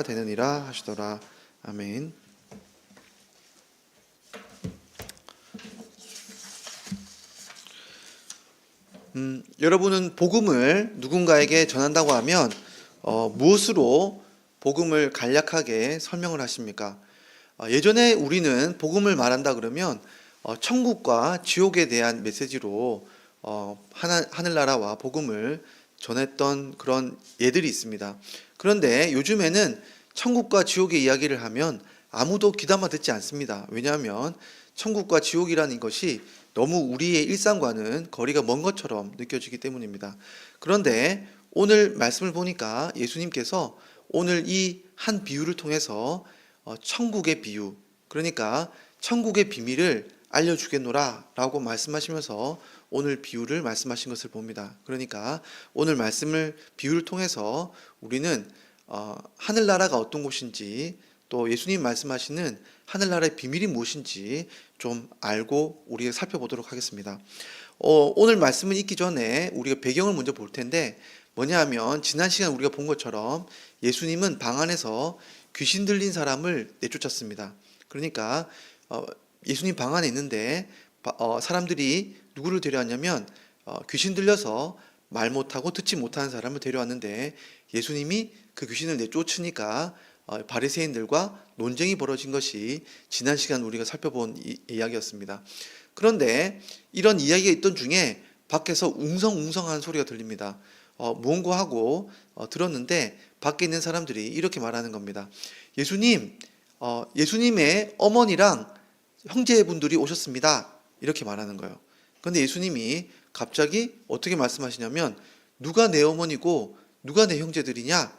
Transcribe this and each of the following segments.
되느니라 하시더라. 아멘. 여러분은 복음을 누군가에게 전한다고 하면 무엇으로 복음을 간략하게 설명을 하십니까? 예전에 우리는 복음을 말한다 그러면 천국과 지옥에 대한 메시지로 하늘나라와 복음을 전했던 그런 예들이 있습니다. 그런데 요즘에는 천국과 지옥의 이야기를 하면 아무도 귀담아 듣지 않습니다. 왜냐하면 천국과 지옥이라는 것이 너무 우리의 일상과는 거리가 먼 것처럼 느껴지기 때문입니다. 그런데 오늘 말씀을 보니까 예수님께서 오늘 이 한 비유를 통해서 천국의 비유, 그러니까 천국의 비밀을 알려주겠노라 라고 말씀하시면서 오늘 비유를 말씀하신 것을 봅니다. 그러니까 오늘 비유를 통해서 우리는 하늘나라가 어떤 곳인지, 또 예수님 말씀하시는 하늘나라의 비밀이 무엇인지 좀 알고 우리가 살펴보도록 하겠습니다. 오늘 말씀을 읽기 전에 우리가 배경을 먼저 볼 텐데, 뭐냐 하면 지난 시간 우리가 본 것처럼 예수님은 방 안에서 귀신 들린 사람을 내쫓았습니다. 그러니까 예수님 방 안에 있는데 사람들이 누구를 데려왔냐면 귀신 들려서 말 못하고 듣지 못하는 사람을 데려왔는데, 예수님이 그 귀신을 내쫓으니까 바리새인들과 논쟁이 벌어진 것이 지난 시간 우리가 살펴본 이야기였습니다. 그런데 이런 이야기가 있던 중에 밖에서 웅성웅성하는 소리가 들립니다. 무언가 하고 들었는데 밖에 있는 사람들이 이렇게 말하는 겁니다. 예수님의 어머니랑 형제분들이 오셨습니다. 이렇게 말하는 거예요. 그런데 예수님이 갑자기 어떻게 말씀하시냐면, 누가 내 어머니고 누가 내 형제들이냐?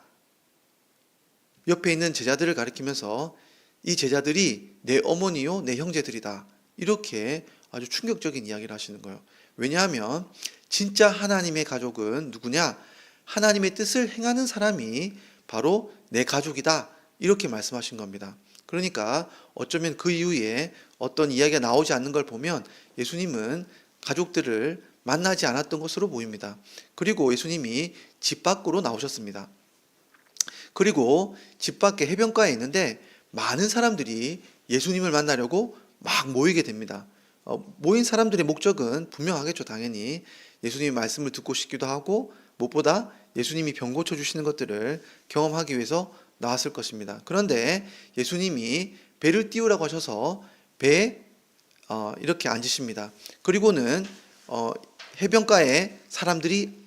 옆에 있는 제자들을 가리키면서 이 제자들이 내 어머니요 내 형제들이다. 이렇게 아주 충격적인 이야기를 하시는 거예요. 왜냐하면 진짜 하나님의 가족은 누구냐? 하나님의 뜻을 행하는 사람이 바로 내 가족이다. 이렇게 말씀하신 겁니다. 그러니까 어쩌면 그 이후에 어떤 이야기가 나오지 않는 걸 보면 예수님은 가족들을 만나지 않았던 것으로 보입니다. 그리고 예수님이 집 밖으로 나오셨습니다. 그리고 집 밖에 해변가에 있는데 많은 사람들이 예수님을 만나려고 막 모이게 됩니다. 모인 사람들의 목적은 분명하겠죠. 당연히 예수님의 말씀을 듣고 싶기도 하고, 무엇보다 예수님이 병 고쳐주시는 것들을 경험하기 위해서 나왔을 것입니다. 그런데 예수님이 배를 띄우라고 하셔서 배에 이렇게 앉으십니다. 그리고는 해변가에 사람들이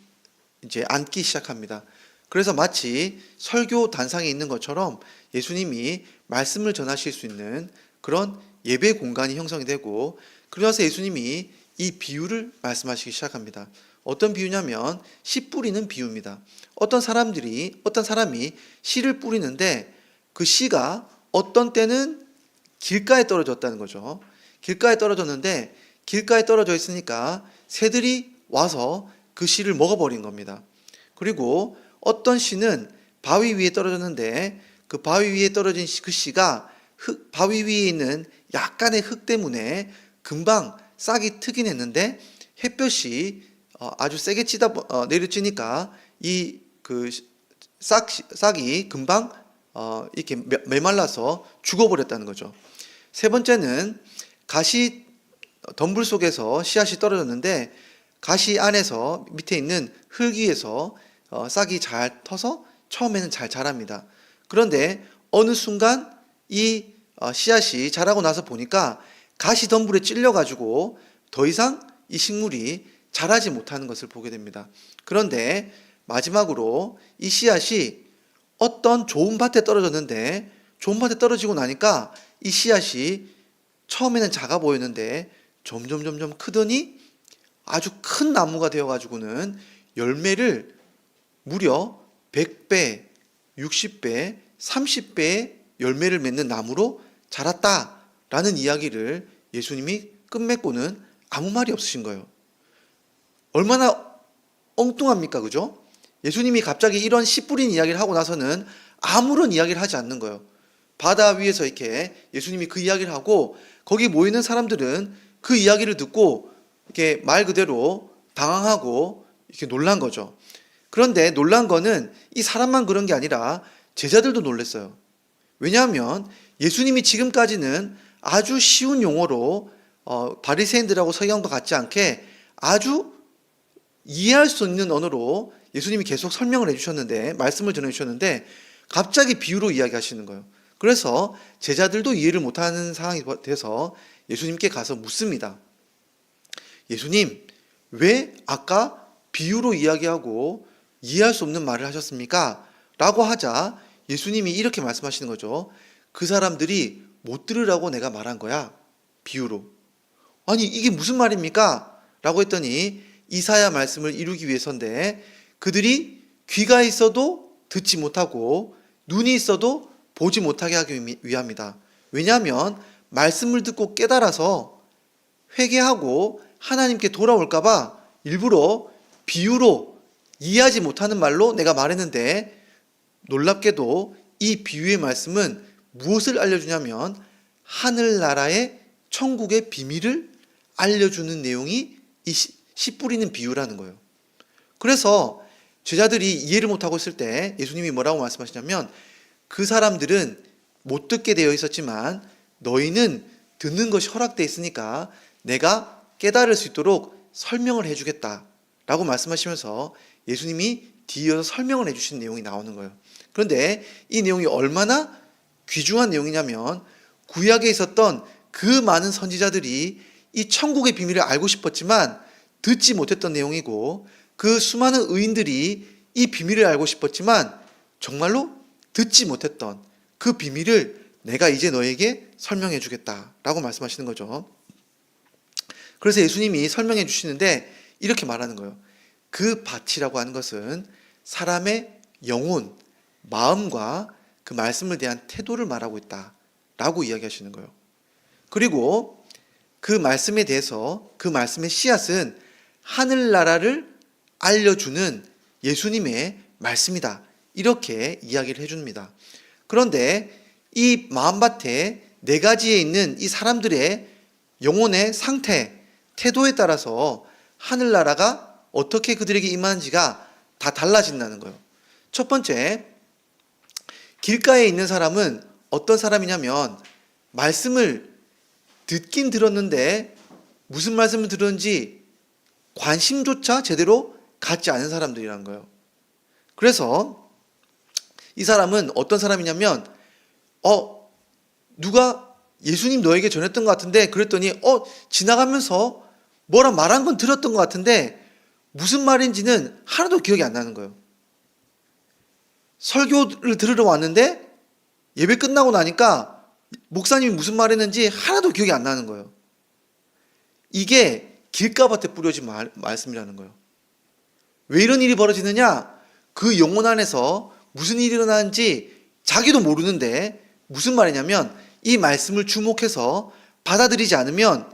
이제 앉기 시작합니다. 그래서 마치 설교 단상에 있는 것처럼 예수님이 말씀을 전하실 수 있는 그런 예배 공간이 형성이 되고, 그래서 예수님이 이 비유를 말씀하시기 시작합니다. 어떤 비유냐면 씨 뿌리는 비유입니다. 어떤 사람이 씨를 뿌리는데 그 씨가 어떤 때는 길가에 떨어졌다는 거죠. 길가에 떨어졌는데 길가에 떨어져 있으니까 새들이 와서 그 씨를 먹어버린 겁니다. 그리고 어떤 씨는 바위 위에 떨어졌는데 그 바위 위에 떨어진 그 씨가 바위 위에 있는 약간의 흙 때문에 금방 싹이 트긴 했는데, 햇볕이 아주 세게 내려치니까 이 그 싹이 금방 이렇게 메말라서 죽어버렸다는 거죠. 세 번째는 가시 덤불 속에서 씨앗이 떨어졌는데 가시 안에서 밑에 있는 흙 위에서 싹이 잘 터서 처음에는 잘 자랍니다. 그런데 어느 순간 이 씨앗이 자라고 나서 보니까 가시 덤불에 찔려가지고 더 이상 이 식물이 자라지 못하는 것을 보게 됩니다. 그런데 마지막으로 이 씨앗이 어떤 좋은 밭에 떨어졌는데, 좋은 밭에 떨어지고 나니까 이 씨앗이 처음에는 작아 보였는데 점점 크더니 아주 큰 나무가 되어가지고는 열매를 무려 100배, 60배, 30배의 열매를 맺는 나무로 자랐다라는 이야기를 예수님이 끝맺고는 아무 말이 없으신 거예요. 얼마나 엉뚱합니까? 그죠? 예수님이 갑자기 이런 씨 뿌린 이야기를 하고 나서는 아무런 이야기를 하지 않는 거예요. 바다 위에서 이렇게 예수님이 그 이야기를 하고, 거기 모이는 사람들은 그 이야기를 듣고 이렇게 말 그대로 당황하고 이렇게 놀란 거죠. 그런데 놀란 거는 이 사람만 그런 게 아니라 제자들도 놀랐어요. 왜냐하면 예수님이 지금까지는 아주 쉬운 용어로 바리새인들하고 서기관과 같지 않게 아주 이해할 수 있는 언어로 예수님이 계속 설명을 해주셨는데, 말씀을 전해주셨는데 갑자기 비유로 이야기하시는 거예요. 그래서 제자들도 이해를 못하는 상황이 돼서 예수님께 가서 묻습니다. 예수님, 왜 아까 비유로 이야기하고 이해할 수 없는 말을 하셨습니까? 라고 하자 예수님이 이렇게 말씀하시는 거죠. 그 사람들이 못 들으라고 내가 말한 거야. 비유로. 아니, 이게 무슨 말입니까? 라고 했더니 이사야 말씀을 이루기 위해서인데, 그들이 귀가 있어도 듣지 못하고 눈이 있어도 보지 못하게 하기 위함이다. 왜냐하면 말씀을 듣고 깨달아서 회개하고 하나님께 돌아올까 봐 일부러 비유로 이해하지 못하는 말로 내가 말했는데, 놀랍게도 이 비유의 말씀은 무엇을 알려주냐면 하늘나라의 천국의 비밀을 알려주는 내용이 이 씨 뿌리는 비유라는 거예요. 그래서 제자들이 이해를 못하고 있을 때 예수님이 뭐라고 말씀하시냐면, 그 사람들은 못 듣게 되어 있었지만 너희는 듣는 것이 허락되어 있으니까 내가 깨달을 수 있도록 설명을 해주겠다 라고 말씀하시면서 예수님이 뒤이어서 설명을 해주신 내용이 나오는 거예요. 그런데 이 내용이 얼마나 귀중한 내용이냐면, 구약에 있었던 그 많은 선지자들이 이 천국의 비밀을 알고 싶었지만 듣지 못했던 내용이고, 그 수많은 의인들이 이 비밀을 알고 싶었지만 정말로 듣지 못했던 그 비밀을 내가 이제 너에게 설명해 주겠다라고 말씀하시는 거죠. 그래서 예수님이 설명해 주시는데 이렇게 말하는 거예요. 그 밭이라고 하는 것은 사람의 영혼, 마음과 그 말씀을 대한 태도를 말하고 있다라고 이야기하시는 거예요. 그리고 그 말씀에 대해서, 그 말씀의 씨앗은 하늘나라를 알려주는 예수님의 말씀이다, 이렇게 이야기를 해줍니다. 그런데 이 마음밭에 네 가지에 있는 이 사람들의 영혼의 상태, 태도에 따라서 하늘나라가 어떻게 그들에게 임하는지가 다 달라진다는 거예요. 첫 번째, 길가에 있는 사람은 어떤 사람이냐면 말씀을 듣긴 들었는데 무슨 말씀을 들었는지 관심조차 제대로 갖지 않은 사람들이라는 거예요. 그래서 이 사람은 어떤 사람이냐면 누가 예수님 너에게 전했던 것 같은데, 그랬더니 지나가면서 뭐라 말한 건 들었던 것 같은데 무슨 말인지는 하나도 기억이 안 나는 거예요. 설교를 들으러 왔는데 예배 끝나고 나니까 목사님이 무슨 말 했는지 하나도 기억이 안 나는 거예요. 이게 길가밭에 뿌려진 말씀이라는 거예요. 왜 이런 일이 벌어지느냐? 그 영혼 안에서 무슨 일이 일어나는지 자기도 모르는데 무슨 말이냐면, 이 말씀을 주목해서 받아들이지 않으면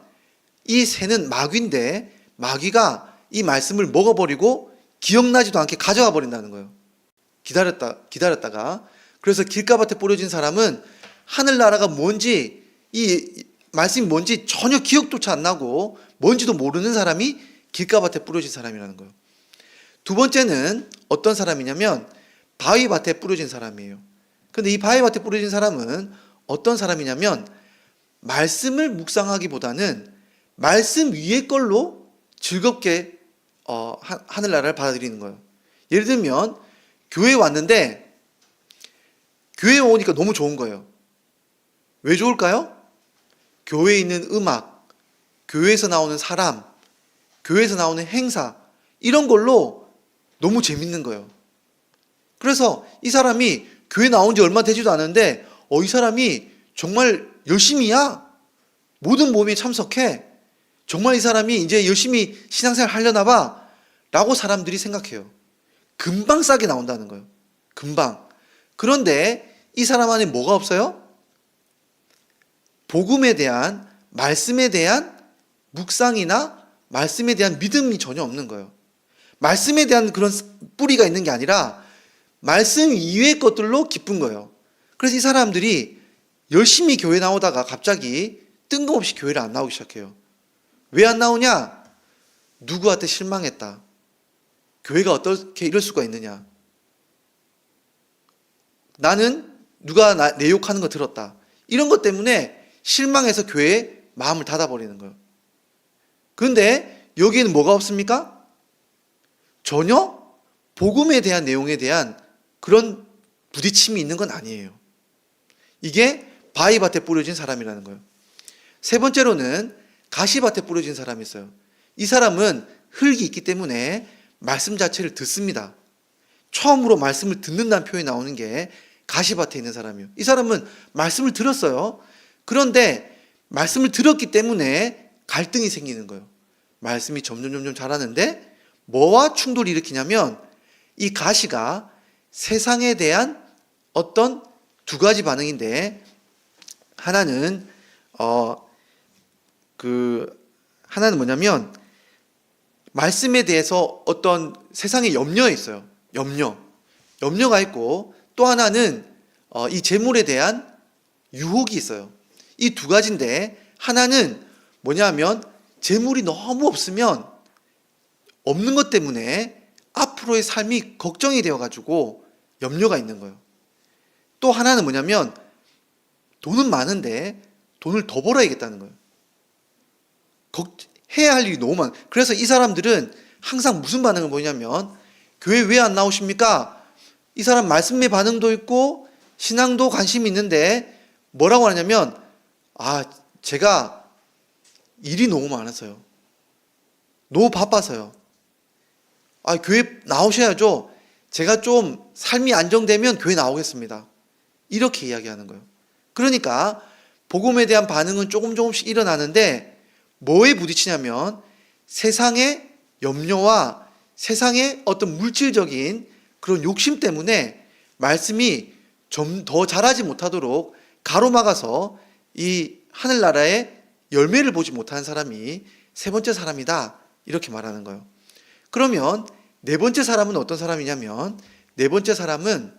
이 새는 마귀인데 마귀가 이 말씀을 먹어버리고 기억나지도 않게 가져가 버린다는 거예요. 기다렸다가. 그래서 길가밭에 뿌려진 사람은 하늘나라가 뭔지, 이 말씀이 뭔지 전혀 기억조차 안 나고 뭔지도 모르는 사람이 길가밭에 뿌려진 사람이라는 거예요. 두 번째는 어떤 사람이냐면 바위밭에 뿌려진 사람이에요. 근데 이 바위밭에 뿌려진 사람은 어떤 사람이냐면 말씀을 묵상하기보다는 말씀 위의 걸로 즐겁게 하늘나라를 받아들이는 거예요. 예를 들면 교회에 왔는데 교회에 오니까 너무 좋은 거예요. 왜 좋을까요? 교회에 있는 음악, 교회에서 나오는 사람, 교회에서 나오는 행사, 이런 걸로 너무 재밌는 거예요. 그래서 이 사람이 교회 나온 지 얼마 되지도 않은데 이 사람이 정말 열심히야, 모든 모임에 참석해, 정말 이 사람이 이제 열심히 신앙생활 하려나 봐 라고 사람들이 생각해요. 금방 싸게 나온다는 거예요. 금방. 그런데 이 사람 안에 뭐가 없어요? 복음에 대한, 말씀에 대한 묵상이나 말씀에 대한 믿음이 전혀 없는 거예요. 말씀에 대한 그런 뿌리가 있는 게 아니라 말씀 이외의 것들로 기쁜 거예요. 그래서 이 사람들이 열심히 교회 나오다가 갑자기 뜬금없이 교회를 안 나오기 시작해요. 왜 안 나오냐? 누구한테 실망했다. 교회가 어떻게 이럴 수가 있느냐? 나는 누가 내 욕하는 거 들었다. 이런 것 때문에 실망해서 교회에 마음을 닫아버리는 거예요. 그런데 여기에는 뭐가 없습니까? 전혀 복음에 대한 내용에 대한 그런 부딪힘이 있는 건 아니에요. 이게 바위밭에 뿌려진 사람이라는 거예요. 세 번째로는 가시밭에 뿌려진 사람이 있어요. 이 사람은 흙이 있기 때문에 말씀 자체를 듣습니다. 처음으로 말씀을 듣는다는 표현이 나오는 게 가시밭에 있는 사람이에요. 이 사람은 말씀을 들었어요. 그런데 말씀을 들었기 때문에 갈등이 생기는 거예요. 말씀이 점점 자라는데 뭐와 충돌을 일으키냐면 이 가시가 세상에 대한 어떤 두 가지 반응인데, 하나는 하나는 뭐냐면 말씀에 대해서 어떤 세상의 염려에 있어요. 염려가 있고, 또 하나는 이 재물에 대한 유혹이 있어요. 이 두 가지인데, 하나는 뭐냐면 재물이 너무 없으면 없는 것 때문에 앞으로의 삶이 걱정이 되어가지고 염려가 있는 거예요. 또 하나는 뭐냐면 돈은 많은데 돈을 더 벌어야겠다는 거예요. 해야 할 일이 너무 많아요. 그래서 이 사람들은 항상 무슨 반응을 보이냐면, 교회 왜 안 나오십니까? 이 사람 말씀의 반응도 있고 신앙도 관심이 있는데 뭐라고 하냐면, 제가 일이 너무 많아서요. 너무 바빠서요. 교회 나오셔야죠. 제가 좀 삶이 안정되면 교회 나오겠습니다. 이렇게 이야기하는 거예요. 그러니까 복음에 대한 반응은 조금씩 일어나는데 뭐에 부딪히냐면 세상의 염려와 세상의 어떤 물질적인 그런 욕심 때문에 말씀이 좀 더 자라지 못하도록 가로막아서 이 하늘나라의 열매를 보지 못하는 사람이 세 번째 사람이다, 이렇게 말하는 거예요. 그러면 네 번째 사람은 어떤 사람이냐면, 네 번째 사람은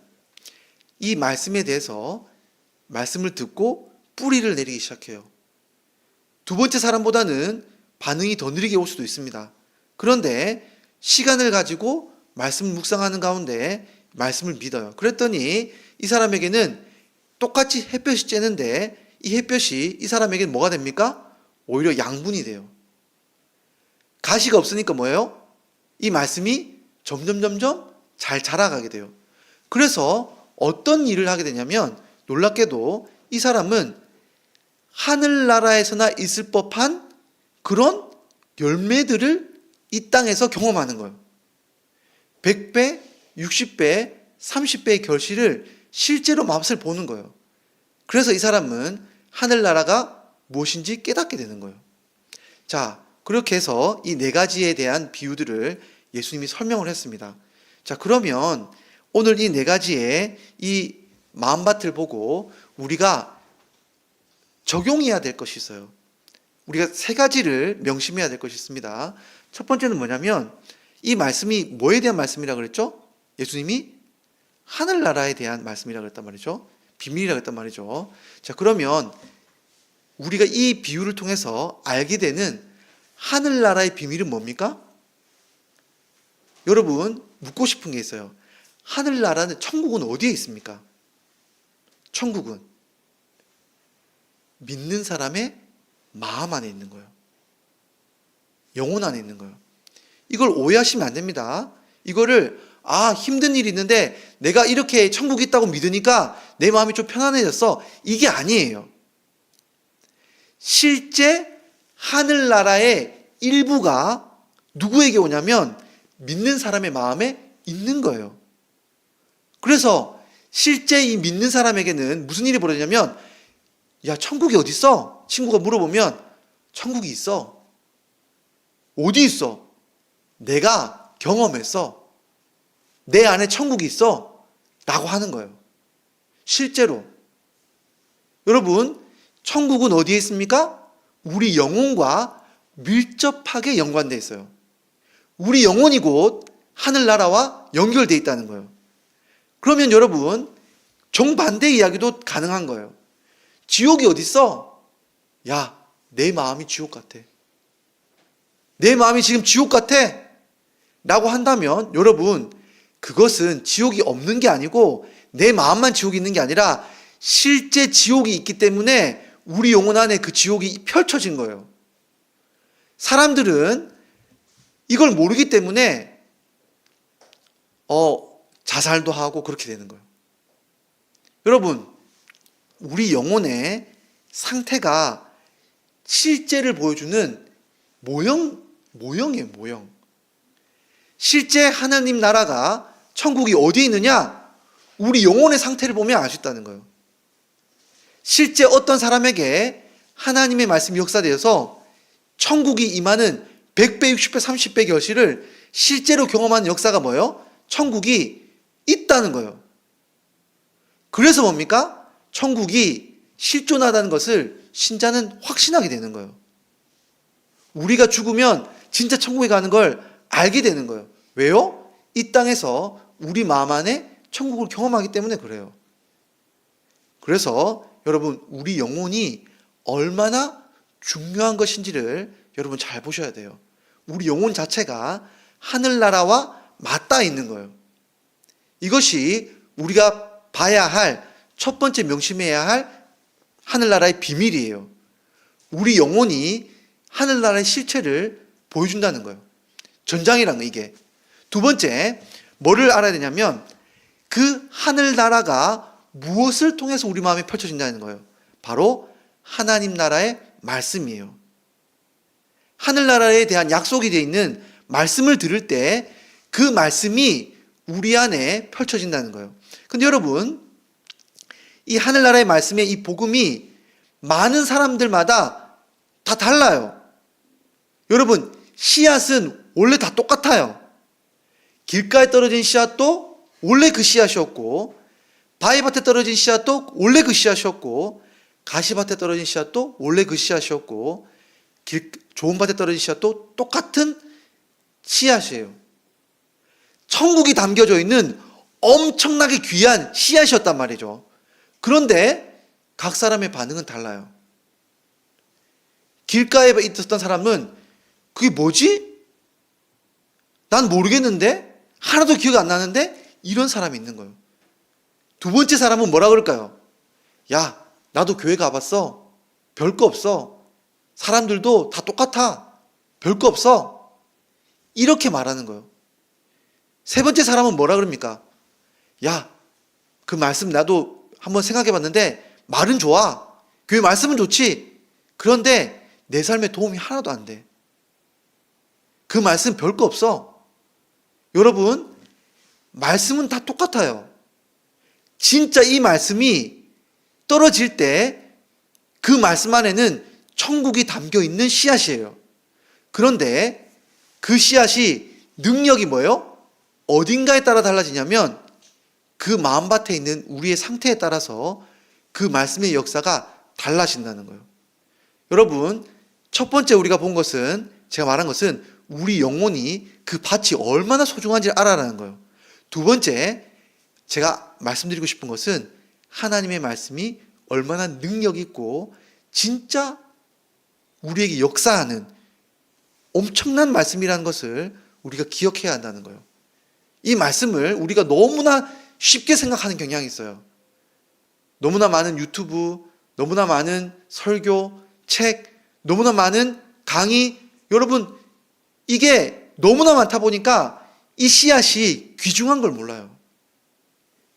이 말씀에 대해서 말씀을 듣고 뿌리를 내리기 시작해요. 두 번째 사람보다는 반응이 더 느리게 올 수도 있습니다. 그런데 시간을 가지고 말씀을 묵상하는 가운데 말씀을 믿어요. 그랬더니 이 사람에게는 똑같이 햇볕이 쬐는데 이 햇볕이 이 사람에게는 뭐가 됩니까? 오히려 양분이 돼요. 가시가 없으니까 뭐예요? 이 말씀이 점점 잘 자라가게 돼요. 그래서 어떤 일을 하게 되냐면, 놀랍게도 이 사람은 하늘나라에서나 있을 법한 그런 열매들을 이 땅에서 경험하는 거예요. 100배, 60배, 30배의 결실을 실제로 맛을 보는 거예요. 그래서 이 사람은 하늘나라가 무엇인지 깨닫게 되는 거예요. 자, 그렇게 해서 이 네 가지에 대한 비유들을 예수님이 설명을 했습니다. 자, 그러면 오늘 이 네 가지의 이 마음밭을 보고 우리가 적용해야 될 것이 있어요. 우리가 세 가지를 명심해야 될 것이 있습니다. 첫 번째는 뭐냐면, 이 말씀이 뭐에 대한 말씀이라고 그랬죠? 예수님이 하늘나라에 대한 말씀이라고 그랬단 말이죠. 비밀이라고 했단 말이죠. 자, 그러면 우리가 이 비유를 통해서 알게 되는 하늘나라의 비밀은 뭡니까? 여러분, 묻고 싶은 게 있어요. 하늘나라는, 천국은 어디에 있습니까? 천국은 믿는 사람의 마음 안에 있는 거예요. 영혼 안에 있는 거예요. 이걸 오해하시면 안 됩니다. 이거를 힘든 일이 있는데 내가 이렇게 천국이 있다고 믿으니까 내 마음이 좀 편안해졌어, 이게 아니에요. 실제 하늘나라의 일부가 누구에게 오냐면 믿는 사람의 마음에 있는 거예요. 그래서 실제 이 믿는 사람에게는 무슨 일이 벌어지냐면, 야, 천국이 어디 있어? 친구가 물어보면 천국이 있어. 어디 있어? 내가 경험했어. 내 안에 천국이 있어. 라고 하는 거예요. 실제로. 여러분, 천국은 어디에 있습니까? 우리 영혼과 밀접하게 연관되어 있어요. 우리 영혼이 곧 하늘나라와 연결되어 있다는 거예요. 그러면 여러분, 정반대 이야기도 가능한 거예요. 지옥이 어디 있어? 야, 내 마음이 지옥 같아. 내 마음이 지금 지옥 같아. 라고 한다면 여러분, 그것은 지옥이 없는 게 아니고 내 마음만 지옥이 있는 게 아니라 실제 지옥이 있기 때문에 우리 영혼 안에 그 지옥이 펼쳐진 거예요. 사람들은 이걸 모르기 때문에 자살도 하고 그렇게 되는 거예요. 여러분, 우리 영혼의 상태가 실제를 보여주는 모형이에요, 모형. 실제 하나님 나라가 천국이 어디에 있느냐? 우리 영혼의 상태를 보면 알 수 있다는 거예요. 실제 어떤 사람에게 하나님의 말씀이 역사되어서 천국이 임하는 100배, 60배, 30배 결실을 실제로 경험하는 역사가 뭐예요? 천국이 있다는 거예요. 그래서 뭡니까? 천국이 실존하다는 것을 신자는 확신하게 되는 거예요. 우리가 죽으면 진짜 천국에 가는 걸 알게 되는 거예요. 왜요? 이 땅에서 우리 마음 안에 천국을 경험하기 때문에 그래요. 그래서 여러분, 우리 영혼이 얼마나 중요한 것인지를 여러분 잘 보셔야 돼요. 우리 영혼 자체가 하늘나라와 맞닿아 있는 거예요. 이것이 우리가 봐야 할 첫 번째 명심해야 할 하늘나라의 비밀이에요. 우리 영혼이 하늘나라의 실체를 보여준다는 거예요. 전장이란 거 이게. 두 번째, 뭐를 알아야 되냐면 그 하늘나라가 무엇을 통해서 우리 마음에 펼쳐진다는 거예요. 바로 하나님 나라의 말씀이에요. 하늘나라에 대한 약속이 되어 있는 말씀을 들을 때 그 말씀이 우리 안에 펼쳐진다는 거예요. 근데 여러분, 이 하늘나라의 말씀의 이 복음이 많은 사람들마다 다 달라요. 여러분, 씨앗은 원래 다 똑같아요. 길가에 떨어진 씨앗도 원래 그 씨앗이었고, 바위밭에 떨어진 씨앗도 원래 그 씨앗이었고, 가시밭에 떨어진 씨앗도 원래 그 씨앗이었고, 좋은 밭에 떨어진 씨앗도 똑같은 씨앗이에요. 천국이 담겨져 있는 엄청나게 귀한 씨앗이었단 말이죠. 그런데 각 사람의 반응은 달라요. 길가에 있었던 사람은 그게 뭐지? 난 모르겠는데? 하나도 기억 안 나는데? 이런 사람이 있는 거예요. 두 번째 사람은 뭐라 그럴까요? 야, 나도 교회 가봤어. 별거 없어. 사람들도 다 똑같아. 별거 없어. 이렇게 말하는 거예요. 세 번째 사람은 뭐라 그럽니까? 야, 그 말씀 나도 한번 생각해 봤는데 말은 좋아. 교회 말씀은 좋지. 그런데 내 삶에 도움이 하나도 안 돼. 그 말씀 별거 없어. 여러분, 말씀은 다 똑같아요. 진짜 이 말씀이 떨어질 때 그 말씀 안에는 천국이 담겨 있는 씨앗이에요. 그런데 그 씨앗이 능력이 뭐예요? 어딘가에 따라 달라지냐면 그 마음밭에 있는 우리의 상태에 따라서 그 말씀의 역사가 달라진다는 거예요. 여러분, 첫 번째 우리가 본 것은, 제가 말한 것은 우리 영혼이 그 밭이 얼마나 소중한지를 알아라는 거예요. 두 번째, 제가 말씀드리고 싶은 것은 하나님의 말씀이 얼마나 능력 있고 진짜 우리에게 역사하는 엄청난 말씀이라는 것을 우리가 기억해야 한다는 거예요. 이 말씀을 우리가 너무나 쉽게 생각하는 경향이 있어요. 너무나 많은 유튜브, 너무나 많은 설교, 책, 너무나 많은 강의, 여러분, 이게 너무나 많다 보니까 이 씨앗이 귀중한 걸 몰라요.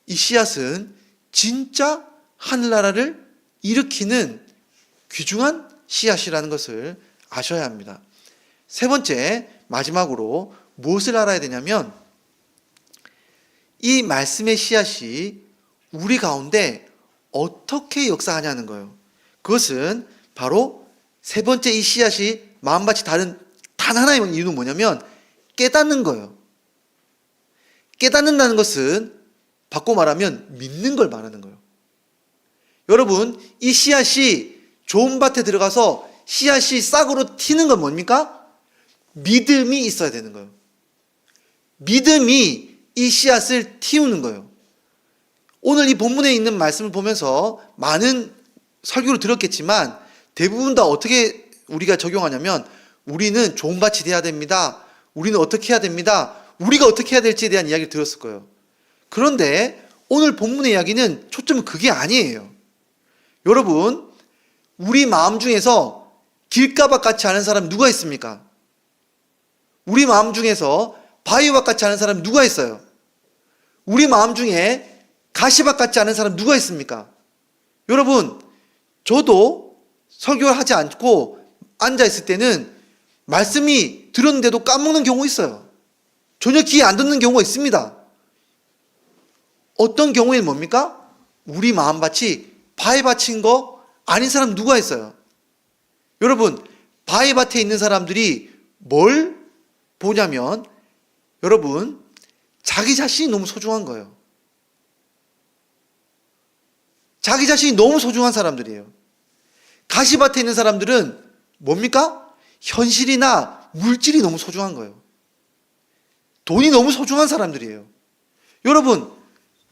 이 씨앗은 진짜 하늘나라를 일으키는 귀중한 씨앗이라는 것을 아셔야 합니다. 세 번째, 마지막으로 무엇을 알아야 되냐면 이 말씀의 씨앗이 우리 가운데 어떻게 역사하냐는 거예요. 그것은 바로 세 번째, 이 씨앗이 마음밭이 다른 단 하나의 이유는 뭐냐면 깨닫는 거예요. 깨닫는다는 것은 바꿔 말하면 믿는 걸 말하는 거예요. 여러분, 이 씨앗이 좋은 밭에 들어가서 씨앗이 싹으로 튀는 건 뭡니까? 믿음이 있어야 되는 거예요. 믿음이 이 씨앗을 틔우는 거예요. 오늘 이 본문에 있는 말씀을 보면서 많은 설교를 들었겠지만 대부분 다 어떻게 우리가 적용하냐면 우리는 좋은 밭이 돼야 됩니다. 우리는 어떻게 해야 됩니다. 우리가 어떻게 해야 될지에 대한 이야기를 들었을 거예요. 그런데 오늘 본문의 이야기는 초점은 그게 아니에요. 여러분, 우리 마음 중에서 길가밭 같지 않은 사람 누가 있습니까? 우리 마음 중에서 바위밭 같지 않은 사람 누가 있어요? 우리 마음 중에 가시밭 같지 않은 사람 누가 있습니까? 여러분, 저도 설교를 하지 않고 앉아있을 때는 말씀이 들었는데도 까먹는 경우 있어요. 전혀 귀에 안 듣는 경우가 있습니다. 어떤 경우에는 뭡니까? 우리 마음밭이 바위밭인 거 아닌 사람 누가 있어요? 여러분, 바위밭에 있는 사람들이 뭘 보냐면, 여러분, 자기 자신이 너무 소중한 거예요. 자기 자신이 너무 소중한 사람들이에요. 가시밭에 있는 사람들은 뭡니까? 현실이나 물질이 너무 소중한 거예요. 돈이 너무 소중한 사람들이에요. 여러분,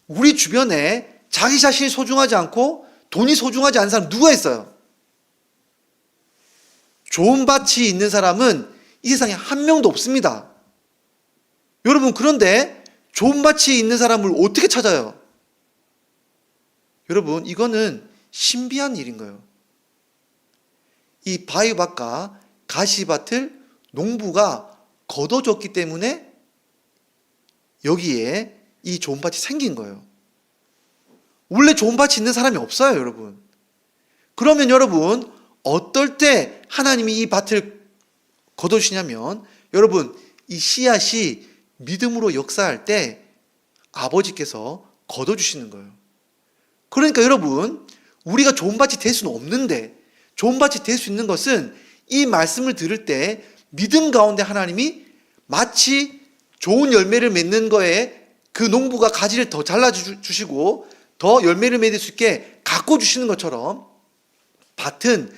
우리 주변에 자기 자신이 소중하지 않고 돈이 소중하지 않은 사람 누가 있어요? 좋은 밭이 있는 사람은 이 세상에 한 명도 없습니다. 여러분, 그런데 좋은 밭이 있는 사람을 어떻게 찾아요? 여러분, 이거는 신비한 일인 거예요. 이 바위밭과 가시밭을 농부가 거둬줬기 때문에 여기에 이 좋은 밭이 생긴 거예요. 원래 좋은 밭이 있는 사람이 없어요, 여러분. 그러면 여러분, 어떨 때 하나님이 이 밭을 거둬주시냐면, 여러분, 이 씨앗이 믿음으로 역사할 때 아버지께서 거둬주시는 거예요. 그러니까 여러분, 우리가 좋은 밭이 될 수는 없는데, 좋은 밭이 될 수 있는 것은 이 말씀을 들을 때 믿음 가운데 하나님이 마치 좋은 열매를 맺는 거에 그 농부가 가지를 더 잘라주시고 더 열매를 맺을 수 있게 가꿔주시는 것처럼 밭은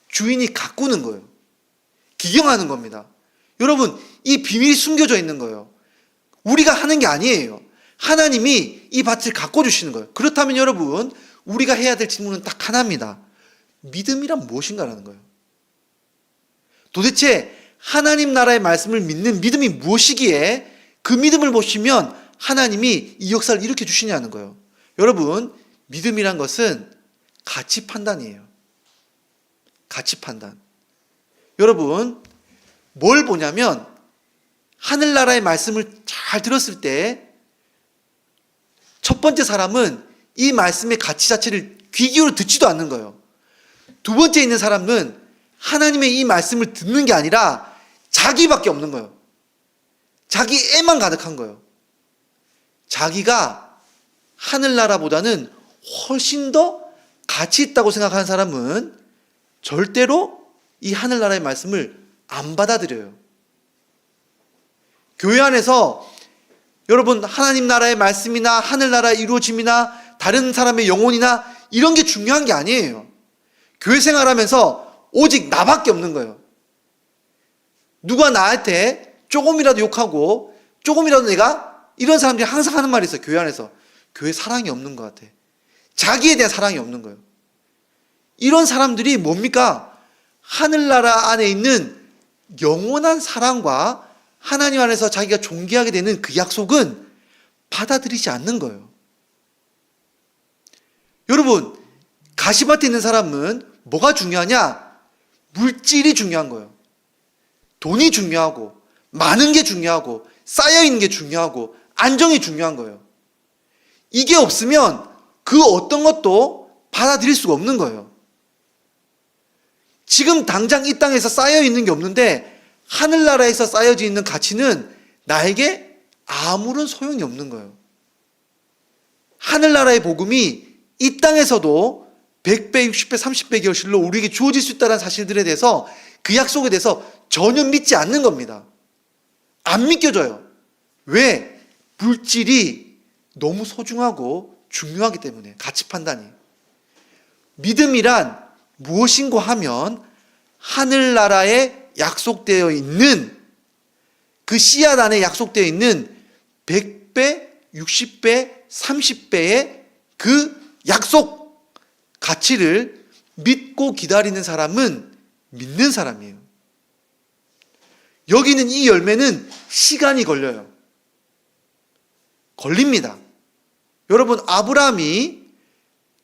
주인이 가꾸는 거예요. 기경하는 겁니다. 여러분, 이 비밀이 숨겨져 있는 거예요. 우리가 하는 게 아니에요. 하나님이 이 밭을 가꿔주시는 거예요. 그렇다면 여러분, 우리가 해야 될 질문은 딱 하나입니다. 믿음이란 무엇인가라는 거예요. 도대체 하나님 나라의 말씀을 믿는 믿음이 무엇이기에 그 믿음을 보시면 하나님이 이 역사를 일으켜 주시냐는 거예요. 여러분, 믿음이란 것은 가치 판단이에요. 가치 판단. 여러분, 뭘 보냐면 하늘나라의 말씀을 잘 들었을 때 첫 번째 사람은 이 말씀의 가치 자체를 귀 기울여 듣지도 않는 거예요. 두 번째 있는 사람은 하나님의 이 말씀을 듣는 게 아니라 자기밖에 없는 거예요. 자기 애만 가득한 거예요. 자기가 하늘나라보다는 훨씬 더 가치 있다고 생각하는 사람은 절대로 이 하늘나라의 말씀을 안 받아들여요. 교회 안에서 여러분, 하나님 나라의 말씀이나 하늘나라의 이루어짐이나 다른 사람의 영혼이나 이런 게 중요한 게 아니에요. 교회 생활하면서 오직 나밖에 없는 거예요. 누가 나한테 조금이라도 욕하고 조금이라도 내가, 이런 사람들이 항상 하는 말이 있어요. 교회 안에서. 교회 사랑이 없는 것 같아. 자기에 대한 사랑이 없는 거예요. 이런 사람들이 뭡니까? 하늘나라 안에 있는 영원한 사랑과 하나님 안에서 자기가 존귀하게 되는 그 약속은 받아들이지 않는 거예요. 여러분, 가시밭에 있는 사람은 뭐가 중요하냐? 물질이 중요한 거예요. 돈이 중요하고, 많은 게 중요하고, 쌓여있는 게 중요하고, 안정이 중요한 거예요. 이게 없으면 그 어떤 것도 받아들일 수가 없는 거예요. 지금 당장 이 땅에서 쌓여있는 게 없는데 하늘나라에서 쌓여져 있는 가치는 나에게 아무런 소용이 없는 거예요. 하늘나라의 복음이 이 땅에서도 100배, 60배, 30배 결실로 우리에게 주어질 수 있다는 사실들에 대해서, 그 약속에 대해서 전혀 믿지 않는 겁니다. 안 믿겨져요. 왜? 물질이 너무 소중하고 중요하기 때문에. 가치 판단이. 믿음이란 무엇인고 하면 하늘나라에 약속되어 있는, 그 씨앗 안에 약속되어 있는 100배, 60배, 30배의 그 약속 가치를 믿고 기다리는 사람은 믿는 사람이에요. 여기는 이 열매는 시간이 걸려요. 걸립니다. 여러분, 아브라함이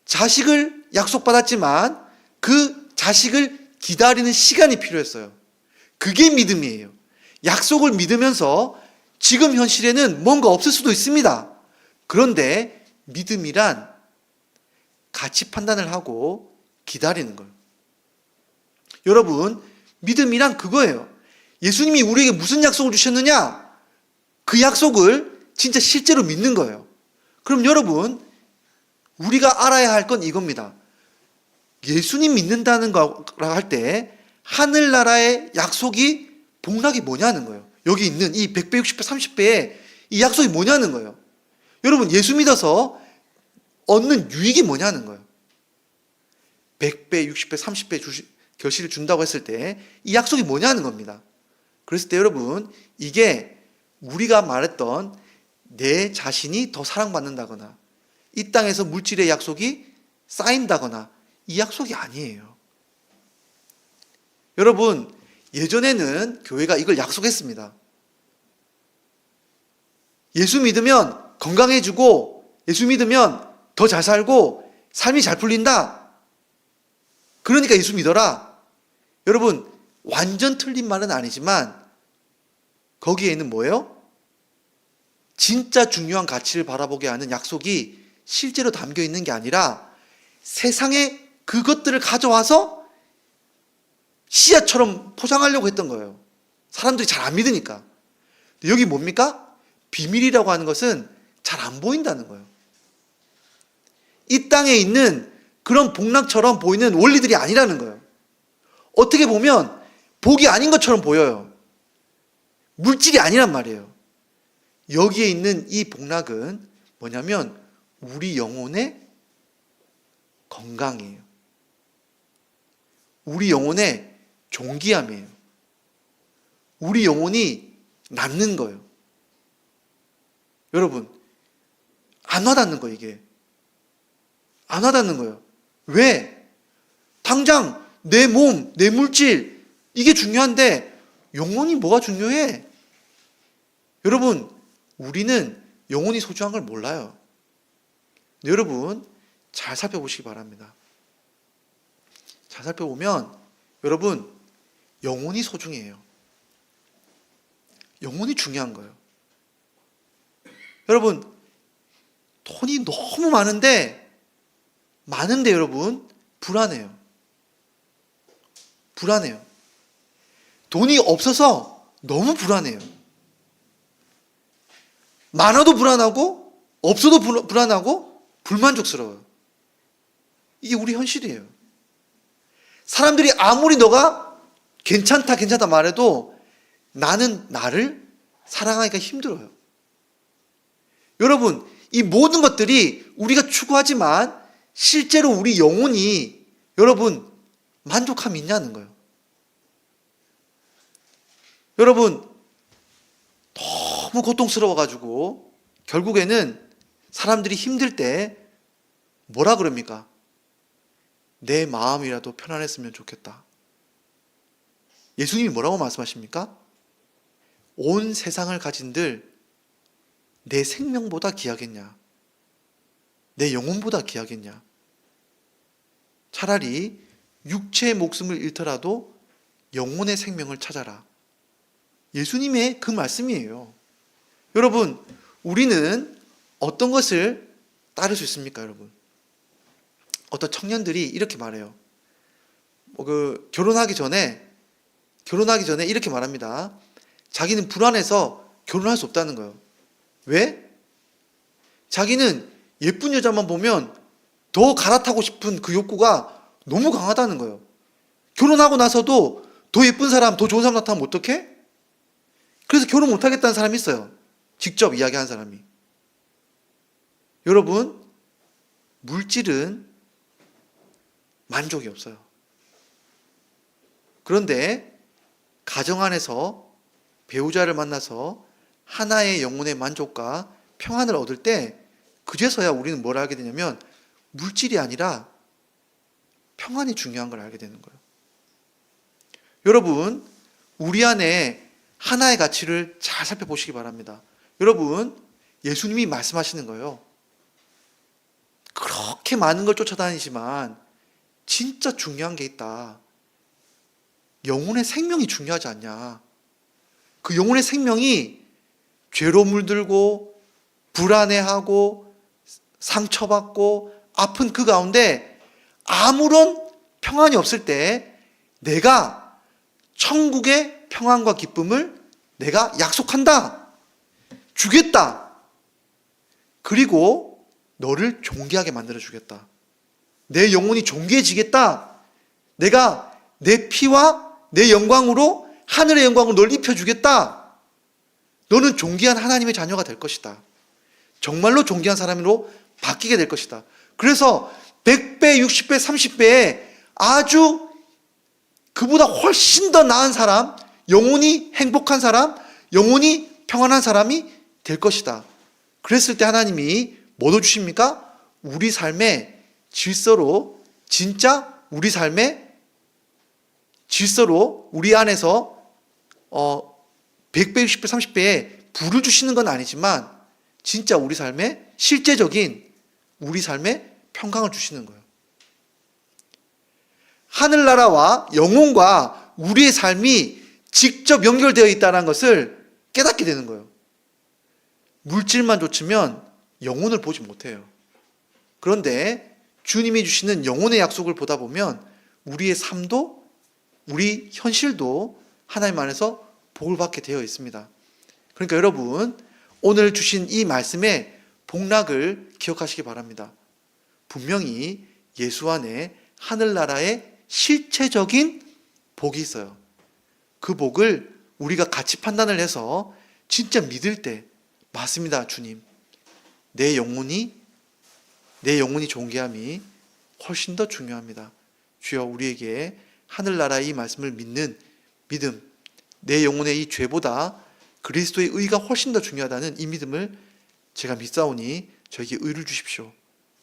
자식을 약속받았지만 그 자식을 기다리는 시간이 필요했어요. 그게 믿음이에요. 약속을 믿으면서 지금 현실에는 뭔가 없을 수도 있습니다. 그런데 믿음이란 가치 판단을 하고 기다리는 거예요. 여러분, 믿음이란 그거예요. 예수님이 우리에게 무슨 약속을 주셨느냐? 그 약속을 진짜 실제로 믿는 거예요. 그럼 여러분, 우리가 알아야 할 건 이겁니다. 예수님 믿는다는 거라 할 때 하늘나라의 약속이 복락이 뭐냐는 거예요. 여기 있는 이 100배, 60배, 30배의 이 약속이 뭐냐는 거예요. 여러분, 예수 믿어서 얻는 유익이 뭐냐는 거예요. 100배, 60배, 30배 결실을 준다고 했을 때 이 약속이 뭐냐는 겁니다. 그랬을 때 여러분, 이게 우리가 말했던 내 자신이 더 사랑받는다거나 이 땅에서 물질의 약속이 쌓인다거나 이 약속이 아니에요. 여러분, 예전에는 교회가 이걸 약속했습니다. 예수 믿으면 건강해지고 예수 믿으면 더 잘 살고 삶이 잘 풀린다. 그러니까 예수 믿어라. 여러분, 완전 틀린 말은 아니지만 거기에는 뭐예요? 진짜 중요한 가치를 바라보게 하는 약속이 실제로 담겨 있는 게 아니라 세상에 그것들을 가져와서 씨앗처럼 포장하려고 했던 거예요. 사람들이 잘 안 믿으니까. 근데 여기 뭡니까? 비밀이라고 하는 것은 잘 안 보인다는 거예요. 이 땅에 있는 그런 복락처럼 보이는 원리들이 아니라는 거예요. 어떻게 보면 복이 아닌 것처럼 보여요. 물질이 아니란 말이에요. 여기에 있는 이 복락은 뭐냐면 우리 영혼의 건강이에요. 우리 영혼의 존귀함이에요. 우리 영혼이 낫는 거예요. 여러분, 안 와닿는 거예요, 이게. 안 와닿는 거예요. 왜? 당장 내 몸, 내 물질, 이게 중요한데 영혼이 뭐가 중요해? 여러분, 우리는 영혼이 소중한 걸 몰라요. 여러분, 잘 살펴보시기 바랍니다. 잘 살펴보면 여러분, 영혼이 소중해요. 영혼이 중요한 거예요. 여러분, 돈이 너무 많은데 여러분, 불안해요. 불안해요. 돈이 없어서 너무 불안해요. 많아도 불안하고 없어도 불안하고 불만족스러워요. 이게 우리 현실이에요. 사람들이 아무리 너가 괜찮다 말해도 나는 나를 사랑하기가 힘들어요. 여러분, 이 모든 것들이 우리가 추구하지만 실제로 우리 영혼이 여러분 만족함이 있냐는 거예요. 여러분, 너무 고통스러워가지고 결국에는 사람들이 힘들 때 뭐라 그럽니까? 내 마음이라도 편안했으면 좋겠다. 예수님이 뭐라고 말씀하십니까? 온 세상을 가진들 내 생명보다 귀하겠냐? 내 영혼보다 귀하겠냐? 차라리 육체의 목숨을 잃더라도 영혼의 생명을 찾아라. 예수님의 그 말씀이에요. 여러분, 우리는 어떤 것을 따를 수 있습니까, 여러분? 어떤 청년들이 이렇게 말해요. 결혼하기 전에 이렇게 말합니다. 자기는 불안해서 결혼할 수 없다는 거예요. 왜? 자기는 예쁜 여자만 보면 더 갈아타고 싶은 그 욕구가 너무 강하다는 거예요. 결혼하고 나서도 더 예쁜 사람, 더 좋은 사람 나타나면 어떡해? 그래서 결혼 못하겠다는 사람이 있어요. 직접 이야기한 사람이. 여러분, 물질은 만족이 없어요. 그런데 가정 안에서 배우자를 만나서 하나의 영혼의 만족과 평안을 얻을 때 그제서야 우리는 뭘 알게 되냐면 물질이 아니라 평안이 중요한 걸 알게 되는 거예요. 여러분, 우리 안에 하나의 가치를 잘 살펴보시기 바랍니다. 여러분, 예수님이 말씀하시는 거예요. 그렇게 많은 걸 쫓아다니지만 진짜 중요한 게 있다. 영혼의 생명이 중요하지 않냐. 그 영혼의 생명이 죄로 물들고 불안해하고 상처받고 아픈 그 가운데 아무런 평안이 없을 때 내가 천국의 평안과 기쁨을 내가 약속한다. 주겠다. 그리고 너를 존귀하게 만들어 주겠다. 내 영혼이 존귀해지겠다. 내가 내 피와 내 영광으로 하늘의 영광을 널 입혀주겠다. 너는 존귀한 하나님의 자녀가 될 것이다. 정말로 존귀한 사람으로 바뀌게 될 것이다. 그래서 100배, 60배, 30배에 아주 그보다 훨씬 더 나은 사람, 영혼이 행복한 사람, 영혼이 평안한 사람이 될 것이다. 그랬을 때 하나님이 뭐 넣어주십니까? 우리 삶의 질서로, 진짜 우리 삶의 질서로 우리 안에서 100배, 60배, 30배에 불을 주시는 건 아니지만 진짜 우리 삶의 실제적인 우리 삶의 평강을 주시는 거예요. 하늘나라와 영혼과 우리의 삶이 직접 연결되어 있다는 것을 깨닫게 되는 거예요. 물질만 좇으면 영혼을 보지 못해요. 그런데 주님이 주시는 영혼의 약속을 보다 보면 우리의 삶도 우리 현실도 하나님 안에서 복을 받게 되어 있습니다. 그러니까 여러분 오늘 주신 이 말씀의 복락을 기억하시기 바랍니다. 분명히 예수 안에 하늘나라의 실체적인 복이 있어요. 그 복을 우리가 같이 판단을 해서 진짜 믿을 때 맞습니다. 주님, 내 영혼이 존귀함이 훨씬 더 중요합니다. 주여 우리에게 하늘나라의 이 말씀을 믿는 믿음, 내 영혼의 이 죄보다 그리스도의 의가 훨씬 더 중요하다는 이 믿음을 제가 믿사오니 저에게 의를 주십시오.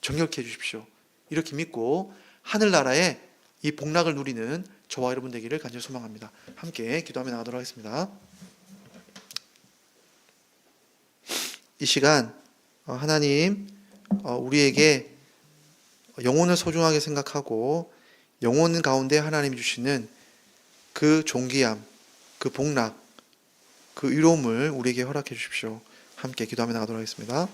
정결케 해주십시오. 이렇게 믿고 하늘나라의 이 복락을 누리는 저와 여러분 되기를 간절히 소망합니다. 함께 기도하며 나가도록 하겠습니다. 이 시간 하나님 우리에게 영혼을 소중하게 생각하고 영혼 가운데 하나님이 주시는 그 존귀함, 그 복락, 그 의로움을 우리에게 허락해 주십시오. 함께 기도하며 나가도록 하겠습니다.